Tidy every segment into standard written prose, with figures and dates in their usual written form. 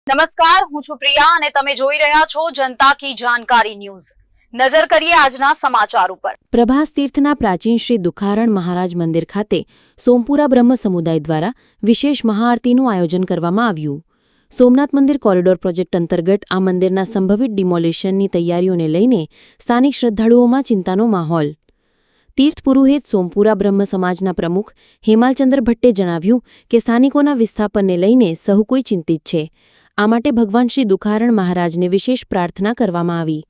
નમસ્કાર, હું છું પ્રિયા અને તમે જોઈ રહ્યા છો જનતા કી જાણકારી ન્યૂઝ। નજર કરીએ આજના સમાચાર ઉપર। પ્રભાસ તીર્થના પ્રાચીન શ્રી દુખારણ મહારાજ મંદિર ખાતે સોમપુરા બ્રહ્મ સમુદાય દ્વારા વિશેષ મહાઆરતીનું આયોજન કરવામાં આવ્યું। સોમનાથ મંદિર કોરિડોર પ્રોજેક્ટ અંતર્ગત આ મંદિરના સંભવિત ડિમોલિશનની તૈયારીઓને લઈને સ્થાનિક શ્રદ્ધાળુઓમાં ચિંતાનો માહોલ। તીર્થ પુરોહિત સોમપુરા બ્રહ્મ સમાજના પ્રમુખ હેમાલચંદ્ર ભટ્ટે જણાવ્યું કે સ્થાનિકોના વિસ્થાપનને લઈને સહુ કોઈ ચિંતિત છે। આ માટે ભગવાન શ્રી દુખારણ મહારાજને વિશેષ પ્રાર્થના કરવામાં આવી।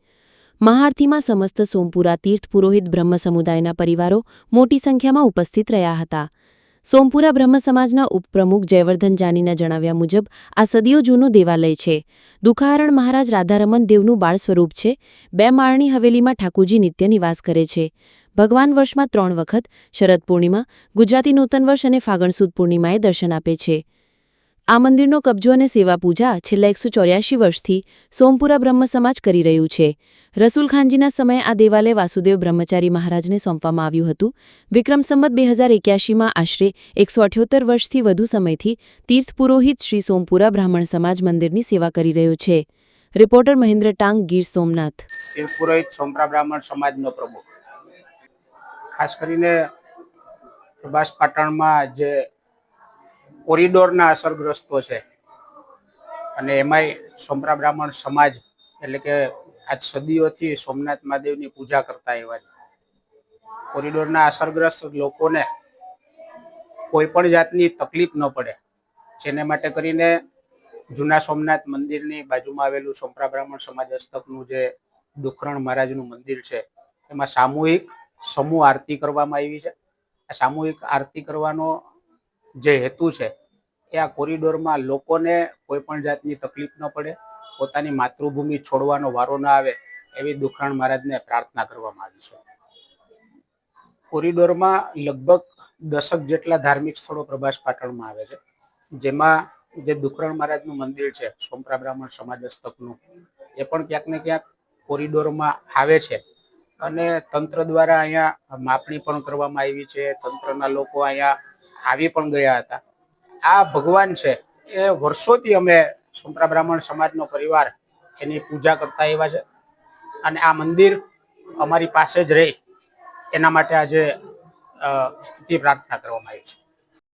મહાઆરતીમાં સમસ્ત સોમપુરા તીર્થ પુરોહિત બ્રહ્મ સમુદાયના પરિવારો મોટી સંખ્યામાં ઉપસ્થિત રહ્યા હતા। સોમપુરા બ્રહ્મ સમાજના ઉપપ્રમુખ જયવર્ધન જાનીના જણાવ્યા મુજબ આ સદીઓ જૂનું દેવાલય છે। દુખારણ મહારાજ રાધારમન દેવનું બાળ સ્વરૂપ છે। 2 માળની હવેલીમાં ઠાકોરજી નિત્ય નિવાસ કરે છે। ભગવાન વર્ષમાં 3 વખત શરદ પૂર્ણિમા, ગુજરાતી નૂતન વર્ષ અને ફાગણ સુદ પૂર્ણિમાએ દર્શન આપે છે। આ મંદિરનો કબજો અને સેવા પૂજા છેલ્લા 184 વર્ષથી સોમપુરા બ્રહ્મ સમાજ કરી રહ્યું છે। રસુલ ખાનજીના સમયે આ દેવાલય વાસુદેવ બ્રહ્મચારી મહારાજને સોંપવામાં આવ્યું હતું। વિક્રમ સંવત 2081માં આશરે 178 વર્ષથી વધુ સમયથી તીર્થ પુરોહિત શ્રી સોમપુરા બ્રાહ્મણ સમાજ મંદિરની સેવા કરી રહ્યો છે। રિપોર્ટર મહેન્દ્ર ટાંગ, ગીર સોમનાથ। તીર્થ પુરોહિત સોમપુરા બ્રાહ્મણ સમાજનો પ્રમુખ। ખાસ કરીને પ્રભાસ પાટણમાં જે કોરિડોરના અસરગ્રસ્તો છે અને એમાંય સોમપુરા બ્રાહ્મણ સમાજ એટલે કે આજ સદીઓથી સોમનાથ મહાદેવની પૂજા કરતા એવા કોરિડોરના અસરગ્રસ્ત લોકોને કોઈ પણ જાતની તકલીફ ન પડે જેને માટે કરીને જૂના સોમનાથ મંદિરની બાજુમાં આવેલું સોમપુરા બ્રાહ્મણ સમાજ હસ્તકનું જે દુખરણ મહારાજનું મંદિર છે એમાં સામૂહિક સમૂહ આરતી કરવામાં આવી છે। આ સામૂહિક આરતી કરવાનો જે હેતુ છે એ આ કોરિડોરમાં લોકોને કોઈ પણ જાતની તકલીફ ન પડે, પોતાની માતૃભૂમિ છોડવાનો વારો ના આવે એવી દુખરણ મહારાજને પ્રાર્થના કરવામાં આવી છે। કોરિડોરમાં લગભગ 10 જેટલા ધાર્મિક સ્થળો પ્રભાસ પાટણમાં આવે છે, જેમાં જે દુખરણ મહારાજનું મંદિર છે સોમપુરા બ્રાહ્મણ સમાજ હસ્તકનું એ પણ ક્યાંક ને ક્યાંક કોરિડોરમાં આવે છે અને તંત્ર દ્વારા અહીંયા માપણી પણ કરવામાં આવી છે। તંત્રના લોકો અહીંયા આવી પણ ગયા હતા। આ ભગવાન છે એ વર્ષોથી અમે સોમપુરા બ્રાહ્મણ સમાજનો પરિવાર એની પૂજા કરતા આવ્યા છે અને આ મંદિર અમારી પાસે જ રહે એના માટે આજે સ્તુતિ પ્રાર્થના કરવામાં આવી છે।